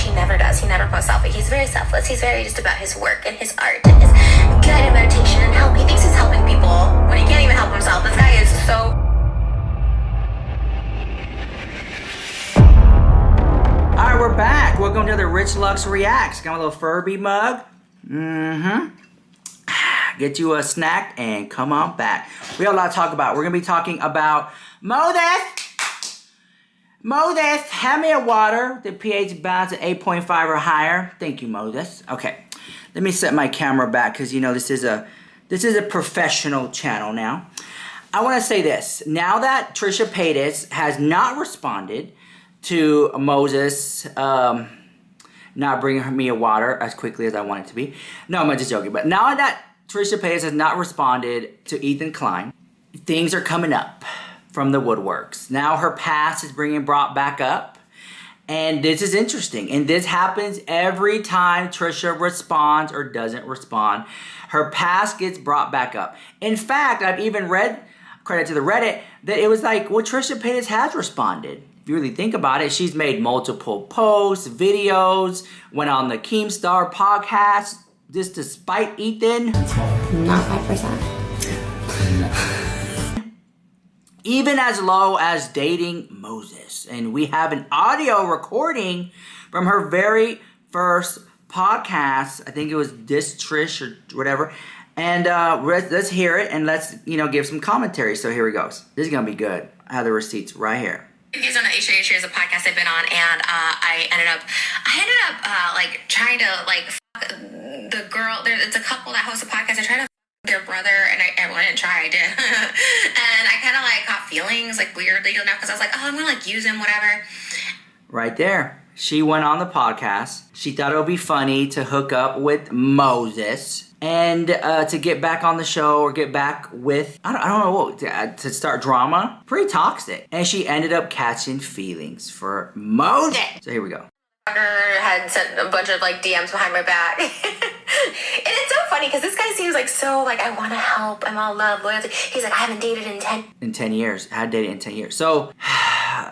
he never does. He never posts selfie. He's very selfless. He's very just about his work and his art and his guided meditation and help. He thinks he's helping people when he can't even help himself. This guy is so... Alright, we're back. Welcome to the Rich Lux Reacts. Got a little Furby mug. Get you a snack and come on back. We have a lot to talk about. We're going to be talking about Moses, have me a water. The pH balance at 8.5 or higher. Thank you, Moses. Okay, let me set my camera back because you know this is a professional channel now. I want to say this. Now that Trisha Paytas has not responded to Moses not bringing me a water as quickly as I want it to be. No, I'm just joking. But now that Trisha Paytas has not responded to Ethan Klein, things are coming up from the woodworks. Now her past is brought back up. And this is interesting. And this happens every time Trisha responds or doesn't respond. Her past gets brought back up. In fact, I've even read, credit to the Reddit, that it was like, well, Trisha Paytas has responded. If you really think about it, she's made multiple posts, videos, went on the Keemstar podcast, just to spite Ethan. Not 5%. Even as low as dating Moses. And we have an audio recording from her very first podcast. I think it was This Trish or whatever. And let's hear it and let's, give some commentary. So here he goes. This is going to be good. I have the receipts right here. You guys know that H3H is a podcast I've been on, and I ended up trying to fuck the girl. It's a couple that hosts a podcast. I tried to fuck their brother, and I didn't try. I did, and I kind of got feelings weirdly now because I was like, oh, I'm gonna use him, whatever. Right there, she went on the podcast. She thought it would be funny to hook up with Moses. And to get back on the show or get back with, I don't know what, to start drama. Pretty toxic. And she ended up catching feelings for Moses. So here we go. Had sent a bunch of DMs behind my back. And it's so funny because this guy seems I want to help. I'm all love, loyalty. He's like, I haven't dated in 10 years. Had dated in 10 years. So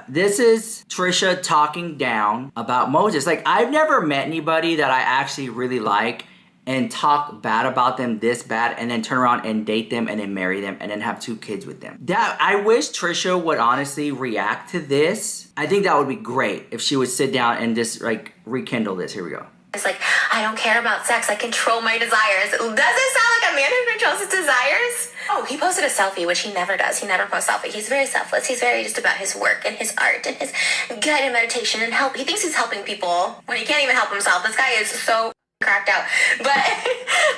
this is Trisha talking down about Moses. I've never met anybody that I actually really like and talk bad about them this bad and then turn around and date them and then marry them and then have 2 kids with them. I wish Trisha would honestly react to this. I think that would be great if she would sit down and just rekindle this. Here we go. It's I don't care about sex. I control my desires. Does it sound like a man who controls his desires? Oh, he posted a selfie, which he never does. He never posts selfie. He's very selfless. He's very just about his work and his art and his guided meditation and help. He thinks he's helping people when he can't even help himself. This guy is so cracked out.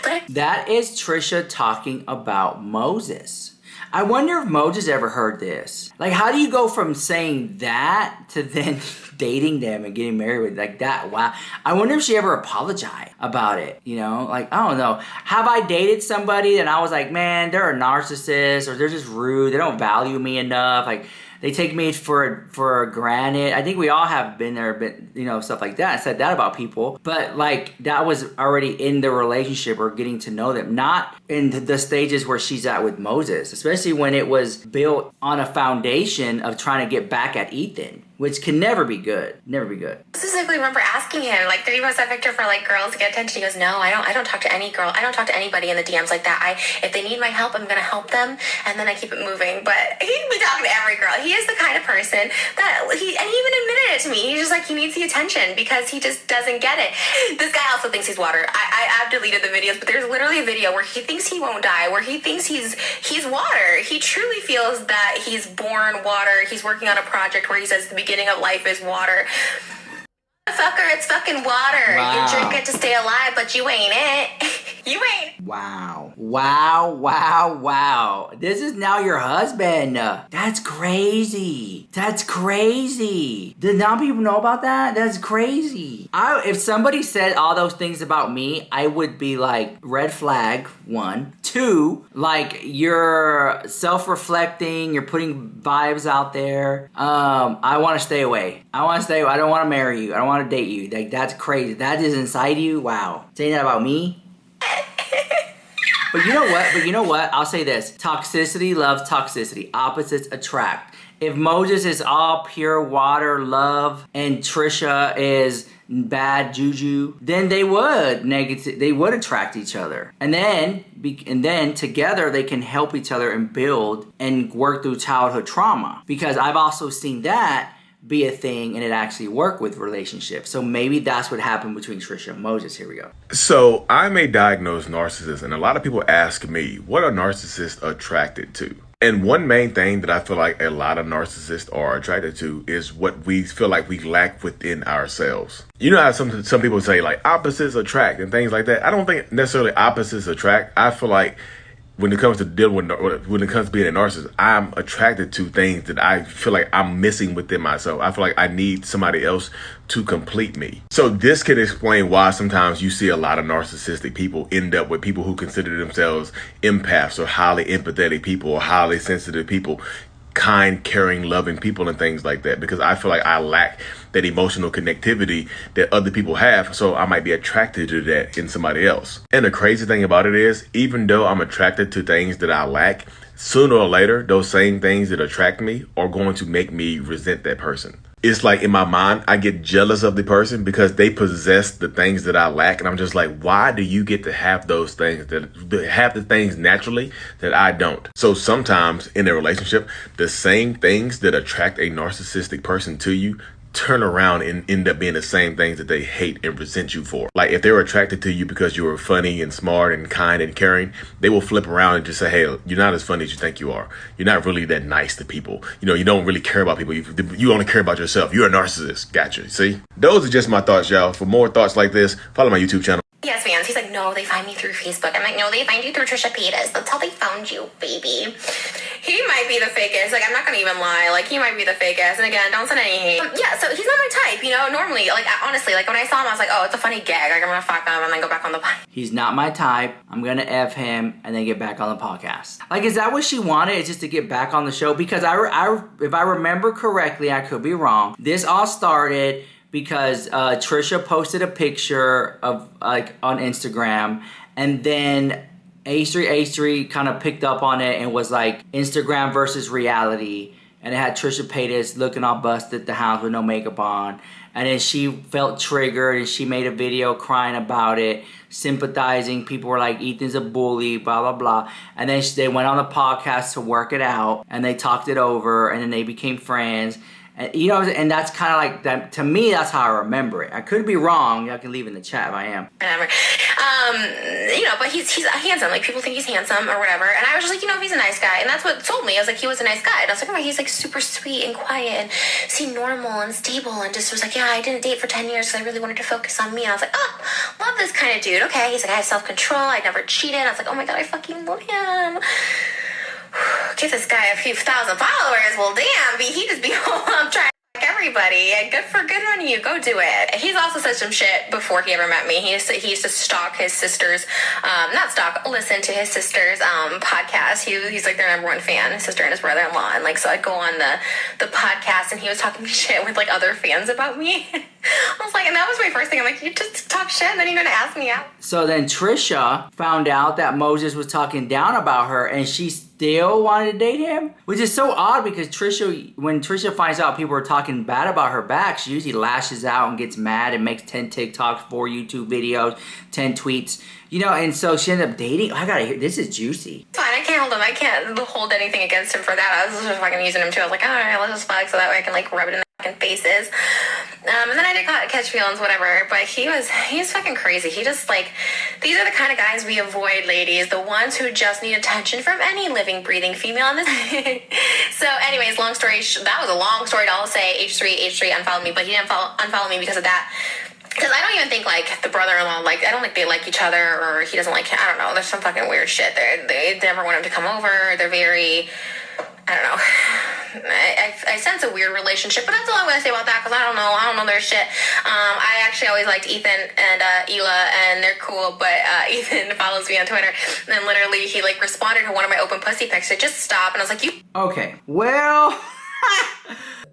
But that is Trisha talking about Moses. I wonder if Moses ever heard this. How do you go from saying that to then dating them and getting married with that? Wow. I wonder if she ever apologized about it. I don't know. Have I dated somebody and I was like, man, they're a narcissist or they're just rude. They don't value me enough. They take me for granted. I think we all have been there, but stuff like that. I said that about people, but that was already in the relationship or getting to know them, not in the stages where she's at with Moses, especially when it was built on a foundation of trying to get back at Ethan, which can never be good. Never be good. I specifically remember asking him, did he post that picture for girls to get attention? He goes, no, I don't talk to any girl. I don't talk to anybody in the DMs like that. If they need my help, I'm gonna help them, and then I keep it moving. But he'd be talking to every girl. He is the kind of person that and he even admitted it to me. He's just he needs the attention because he just doesn't get it. This guy also thinks he's water. I've deleted the videos, but there's literally a video where he thinks he won't die, where he thinks he's water. He truly feels that he's born water. He's working on a project where he says the beginning of life is water. Fucker, it's fucking water. Wow. You drink it to stay alive, but you ain't it. You ain't. Wow. Wow, wow, wow. This is now your husband. That's crazy. That's crazy. Did not people know about that? That's crazy. If somebody said all those things about me, I would be red flag, 1. 2, you're self-reflecting, you're putting vibes out there. I want to stay away. I don't want to marry you. I don't want to date you. That's crazy. That is inside you. Wow. Saying that about me? But you know what? I'll say this. Toxicity loves toxicity. Opposites attract. if Moses is all pure water, love, and Trisha is bad juju, then they would attract each other. And then together they can help each other and build and work through childhood trauma. Because I've also seen that be a thing and it actually work with relationships. So maybe that's what happened between Trisha and Moses. Here we go. So I'm a diagnosed narcissist, and a lot of people ask me, what are narcissists attracted to? And one main thing that I feel like a lot of narcissists are attracted to is what we feel like we lack within ourselves. You know how some people say like opposites attract and things like that? I don't think necessarily opposites attract. I feel like when it comes to dealing with, when it comes to being a narcissist, I'm attracted to things that I feel like I'm missing within myself. I feel like I need somebody else to complete me. So this can explain why sometimes you see a lot of narcissistic people end up with people who consider themselves empaths or highly empathetic people or highly sensitive people, kind, caring, loving people and things like that, because I feel like I lack that emotional connectivity that other people have, so I might be attracted to that in somebody else. And the crazy thing about it is, even though I'm attracted to things that I lack, sooner or later, those same things that attract me are going to make me resent that person. It's like in my mind, I get jealous of the person because they possess the things that I lack. And I'm just like, why do you get to have those things, that have the things naturally that I don't? So sometimes in a relationship, the same things that attract a narcissistic person to you turn around and end up being the same things that they hate and resent you for. Like if they're attracted to you because you are funny and smart and kind and caring, they will flip around and just say, hey, you're not as funny as you think you are. You're not really that nice to people. You know, you don't really care about people. You only care about yourself. You're a narcissist. Gotcha. See? Those are just my thoughts, y'all. For more thoughts like this, follow my YouTube channel. Yes, fans. He's like, no, they find me through Facebook. I'm like, no, they find you through Trisha Paytas. That's how they found you, baby. He might be the fakest. Like, I'm not gonna even lie. Like, he might be the fakest. And again, don't send any hate. Yeah, so he's not my type, you know? Normally, like, honestly, like, when I saw him, I was like, oh, it's a funny gag. Like, I'm gonna fuck him and then go back on the podcast. He's not my type. I'm gonna F him and then get back on the podcast. Like, is that what she wanted? Is just to get back on the show? Because if I remember correctly, I could be wrong. This all started because Trisha posted a picture of like on Instagram, and then H3 kind of picked up on it and was like Instagram versus reality, and it had Trisha Paytas looking all busted at the house with no makeup on, and then she felt triggered and she made a video crying about it, sympathizing. People were like, Ethan's a bully, blah blah blah, and then they went on the podcast to work it out, and they talked it over, and then they became friends. And, you know, and that's kind of like that. To me, that's how I remember it. I could be wrong. Y'all can leave in the chat if I am. Whatever. You know, but he's handsome. Like, people think he's handsome or whatever. And I was just like, you know, he's a nice guy. And that's what sold me. I was like, he was a nice guy. And I was like, oh, he's like super sweet and quiet and seemed normal and stable. And just was like, yeah, I didn't date for 10 years because I really wanted to focus on me. And I was like, oh, love this kind of dude. Okay. He's like, I have self-control. I never cheated. I was like, oh my God, I fucking love him. Give this guy a few thousand followers. Well, damn, he just be trying to like everybody. And good on you. Go do it. He's also said some shit before he ever met me. He used to stalk his sister's, listen to his sister's podcast. He's like their number one fan, his sister and his brother-in-law. And like, so I'd go on the podcast and he was talking shit with like other fans about me. I was like, and that was my first thing. I'm like, you just talk shit and then you're going to ask me out. So then Trisha found out that Moses was talking down about her and she still wanted to date him, which is so odd because when Trisha finds out people are talking bad about her back, she usually lashes out and gets mad and makes 10 TikToks, 4 YouTube videos, 10 tweets, you know, and so she ended up dating. I gotta hear, this is juicy. Fine, I can't hold him. I can't hold anything against him for that. I was just fucking using him too. I was like, all right, let's just fuck so that way I can like rub it in their fucking faces. And then I did catch feelings, whatever, but he's fucking crazy. He just like, these are the kind of guys we avoid, ladies. The ones who just need attention from any living, breathing female on this. So anyways, long story, that was a long story to all say. H3 unfollowed me, but he didn't unfollow me because of that. Because I don't even think, like, the brother-in-law, like, I don't think they like each other, or he doesn't like him. I don't know. There's some fucking weird shit. They never want him to come over. They're very, I don't know. I sense a weird relationship, but that's all I'm going to say about that, because I don't know their shit. I actually always liked Ethan and Hila, and they're cool, but Ethan follows me on Twitter, and literally he, like, responded to one of my open pussy pics, so just stop, and I was like, you... Okay, well...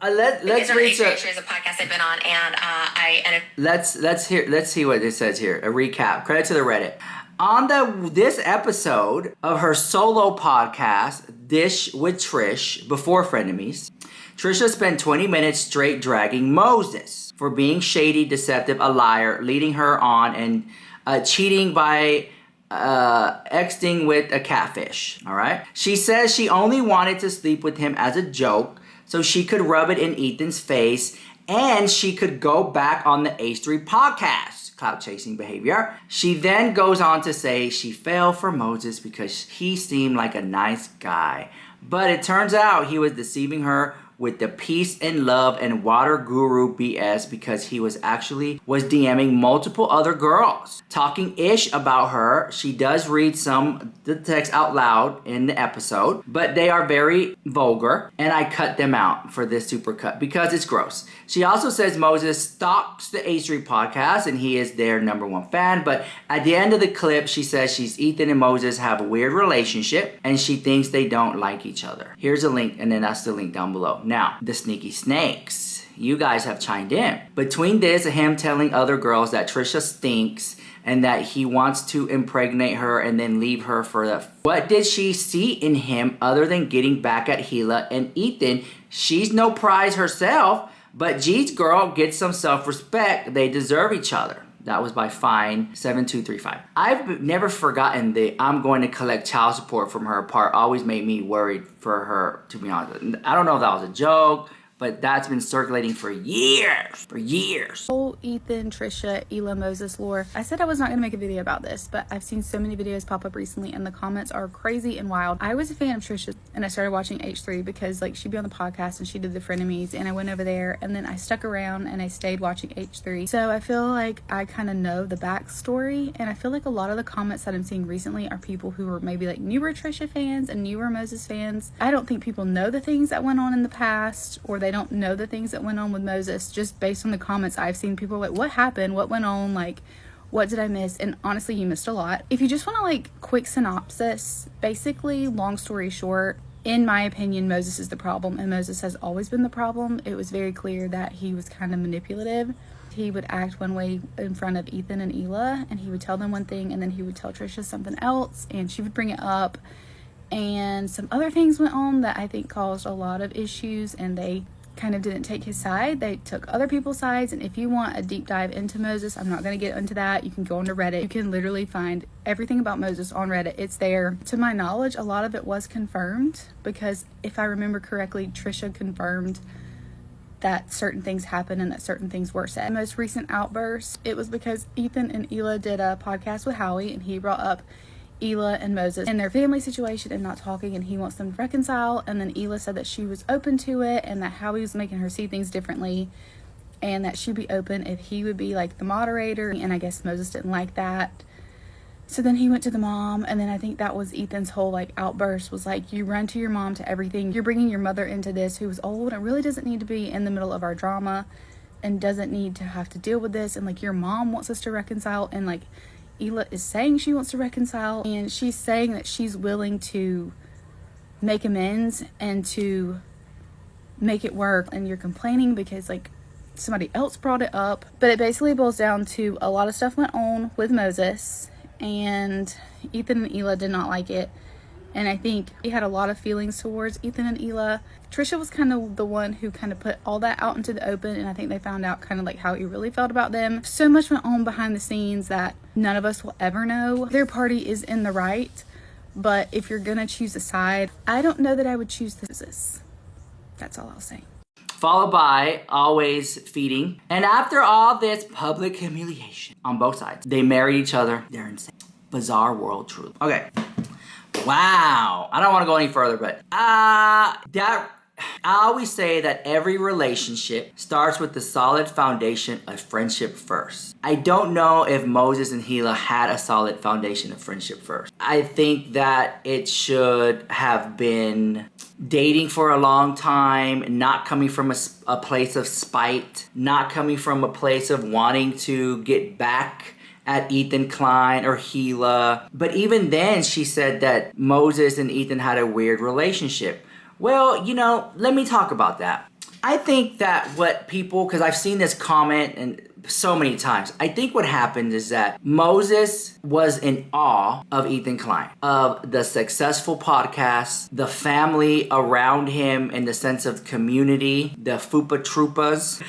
let's read some. Is a podcast I've been on, and Let's see what it says here. A recap. Credit to the Reddit. On this episode of her solo podcast, Dish with Trish, before Frenemies, Trisha spent 20 minutes straight dragging Moses for being shady, deceptive, a liar, leading her on, and cheating by exiting with a catfish. All right. She says she only wanted to sleep with him as a joke so she could rub it in Ethan's face and she could go back on the H3 podcast. Clout chasing behavior. She then goes on to say she fell for Moses because he seemed like a nice guy. But it turns out he was deceiving her with the peace and love and water guru BS because he was DMing multiple other girls, talking ish about her. She does read some the text out loud in the episode, but they are very vulgar, and I cut them out for this supercut because it's gross. She also says Moses stalks the H3 podcast and he is their #1 fan, but at the end of the clip, she says Ethan and Moses have a weird relationship and she thinks they don't like each other. Here's a link, and then that's the link down below. Now, the sneaky snakes. You guys have chimed in. Between this and him telling other girls that Trisha stinks and that he wants to impregnate her and then leave her for the... What did she see in him other than getting back at Hila and Ethan? She's no prize herself, but G's girl gets some self-respect. They deserve each other. That was by Fine7235. I've never forgotten the I'm going to collect child support from her part. Always made me worried for her, to be honest. I don't know if that was a joke, but that's been circulating for years. For years. Whole Ethan, Trisha, Hila, Moses lore. I said I was not going to make a video about this, but I've seen so many videos pop up recently and the comments are crazy and wild. I was a fan of Trisha and I started watching H3 because like she'd be on the podcast and she did the Frenemies, and I went over there and then I stuck around and I stayed watching H3. So I feel like I kind of know the backstory, and I feel like a lot of the comments that I'm seeing recently are people who are maybe like newer Trisha fans and newer Moses fans. I don't think people know the things that went on in the past, or they don't know the things that went on with Moses. Just based on the comments I've seen, people are like, what happened? What went on? Like, what did I miss? And honestly, you missed a lot. If you just want to like quick synopsis, basically, long story short, in my opinion, Moses is the problem, and Moses has always been the problem. It was very clear that he was kind of manipulative. He would act one way in front of Ethan and Hila, and he would tell them one thing, and then he would tell Trisha something else, and she would bring it up. And some other things went on that I think caused a lot of issues, and they kind of didn't take his side. They took other people's sides. And if you want a deep dive into Moses, I'm not going to get into that. You can go onto Reddit. You can literally find everything about Moses on Reddit. It's there. To my knowledge, a lot of it was confirmed, because if I remember correctly, Trisha confirmed that certain things happened and that certain things were said. The most recent outburst, it was because Ethan and Hila did a podcast with Howie, and he brought up Hila and Moses and their family situation and not talking, and he wants them to reconcile. And then Hila said that she was open to it and that Howie was making her see things differently, and that she'd be open if he would be like the moderator. And I guess Moses didn't like that, so then he went to the mom, and then I think that was Ethan's whole like outburst, was like, you run to your mom to everything, you're bringing your mother into this, who was old and really doesn't need to be in the middle of our drama and doesn't need to have to deal with this, and like your mom wants us to reconcile. And like Hila is saying she wants to reconcile, and she's saying that she's willing to make amends and to make it work, and you're complaining because like somebody else brought it up. But it basically boils down to a lot of stuff went on with Moses, and Ethan and Hila did not like it, and I think he had a lot of feelings towards Ethan and Hila. Trisha was kind of the one who kind of put all that out into the open, and I think they found out kind of like how he really felt about them. So much went on behind the scenes that none of us will ever know. Their party is in the right, but if you're gonna choose a side, I don't know that I would choose this. That's all I'll say. Followed by always feeding. And after all this public humiliation on both sides, they married each other. They're insane. Bizarre world, truly. Okay. Wow. I don't want to go any further, but I always say that every relationship starts with the solid foundation of friendship first. I don't know if Moses and Hila had a solid foundation of friendship first. I think that it should have been dating for a long time, not coming from a place of spite, not coming from a place of wanting to get back at Ethan Klein or Hila. But even then, she said that Moses and Ethan had a weird relationship. Well, you know, let me talk about that. I think that what people, because I've seen this comment and so many times, I think what happened is that Moses was in awe of Ethan Klein, of the successful podcast, the family around him in the sense of community, the Fupa Troopas.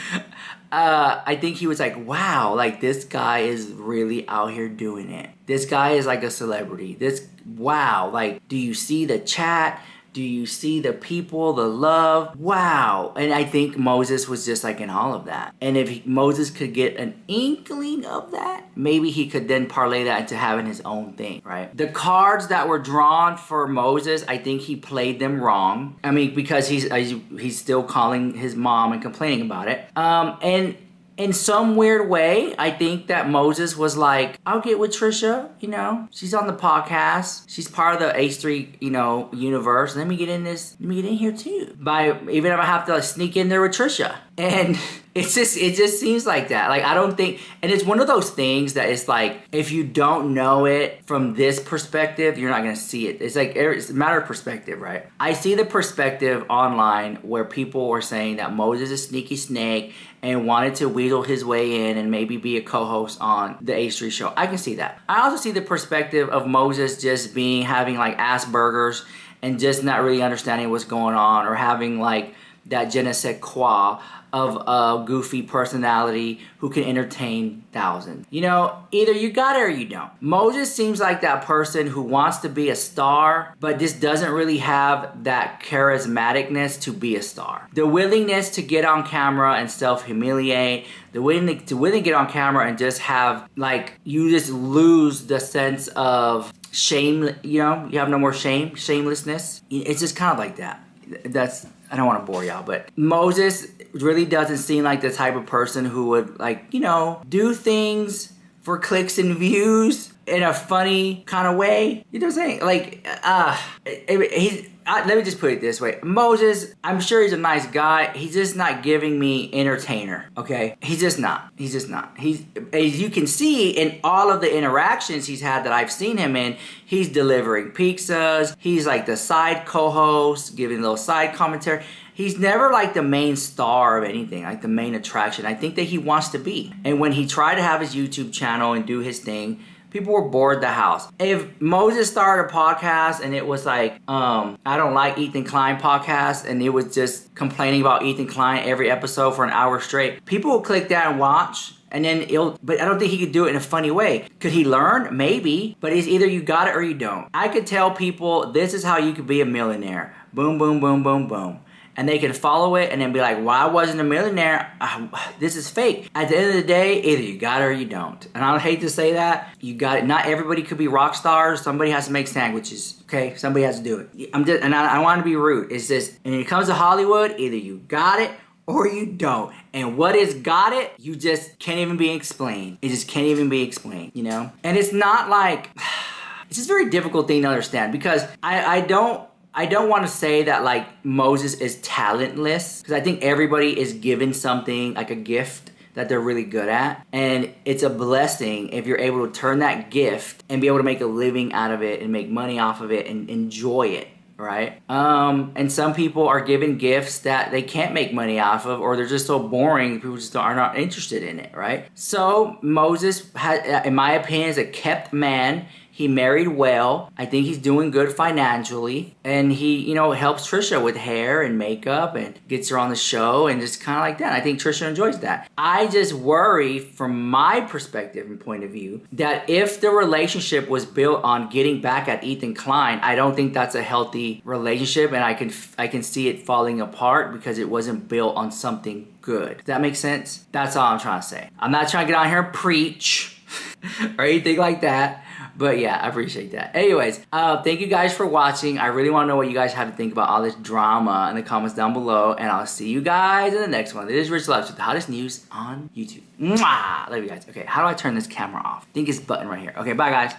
I think he was like, wow, like this guy is really out here doing it. This guy is like a celebrity. Wow, like, do you see the chat? Do you see the people, the love? Wow. And I think Moses was just like in all of that. And if Moses could get an inkling of that, maybe he could then parlay that into having his own thing, right? The cards that were drawn for Moses, I think he played them wrong. I mean, because he's still calling his mom and complaining about it. And in some weird way, I think that Moses was like, I'll get with Trisha, you know. She's on the podcast. She's part of the H3, you know, universe. Let me get in here too. Even if I have to sneak in there with Trisha. And it just seems like that. Like, I don't think, and it's one of those things that it's like, if you don't know it from this perspective, you're not going to see it. It's like, it's a matter of perspective, right? I see the perspective online where people were saying that Moses is a sneaky snake and wanted to weasel his way in and maybe be a co-host on the H3 show. I can see that. I also see the perspective of Moses just having like Asperger's and just not really understanding what's going on, or having like that je ne sais quoi of a goofy personality who can entertain thousands. You know, either you got it or you don't. Moses seems like that person who wants to be a star, but just doesn't really have that charismaticness to be a star. The willingness to get on camera and self-humiliate, the willingness to get on camera and just have, like, you just lose the sense of shame, you know, you have no more shamelessness. It's just kind of like that. I don't want to bore y'all, but Moses really doesn't seem like the type of person who would, like, you know, do things for clicks and views in a funny kind of way. You know what I'm saying? Like, let me just put it this way. Moses, I'm sure he's a nice guy. He's just not giving me entertainer, okay? He's just not. As you can see in all of the interactions he's had that I've seen him in, he's delivering pizzas. He's like the side co-host, giving a little side commentary. He's never like the main star of anything, like the main attraction. I think that he wants to be. And when he tried to have his YouTube channel and do his thing, people were bored the house. If Moses started a podcast and it was like, I don't like Ethan Klein podcast, and it was just complaining about Ethan Klein every episode for an hour straight, people will click that and watch. And then but I don't think he could do it in a funny way. Could he learn? Maybe. But it's either you got it or you don't. I could tell people, this is how you could be a millionaire. Boom, boom, boom, boom, boom. And they can follow it and then be like, well, I wasn't a millionaire. This is fake. At the end of the day, either you got it or you don't. And I hate to say that. You got it. Not everybody could be rock stars. Somebody has to make sandwiches. Okay? Somebody has to do it. I don't want to be rude. It's just, and when it comes to Hollywood, either you got it or you don't. And what is got it, you just can't even be explained. It just can't even be explained, you know? And it's not like, it's just a very difficult thing to understand, because I don't want to say that like Moses is talentless, because I think everybody is given something, like a gift that they're really good at. And it's a blessing if you're able to turn that gift and be able to make a living out of it and make money off of it and enjoy it, right? And some people are given gifts that they can't make money off of, or they're just so boring, people just are not interested in it, right? So Moses, in my opinion, is a kept man. He married well. I think he's doing good financially. And he, you know, helps Trisha with hair and makeup and gets her on the show and just kind of like that. I think Trisha enjoys that. I just worry, from my perspective and point of view, that if the relationship was built on getting back at Ethan Klein, I don't think that's a healthy relationship, and I can see it falling apart because it wasn't built on something good. Does that make sense? That's all I'm trying to say. I'm not trying to get on here and preach or anything like that. But yeah, I appreciate that. Anyways, thank you guys for watching. I really want to know what you guys have to think about all this drama in the comments down below. And I'll see you guys in the next one. This is Rich Loves with the hottest news on YouTube. Mwah! Love you guys. Okay, how do I turn this camera off? I think it's button right here. Okay, bye guys.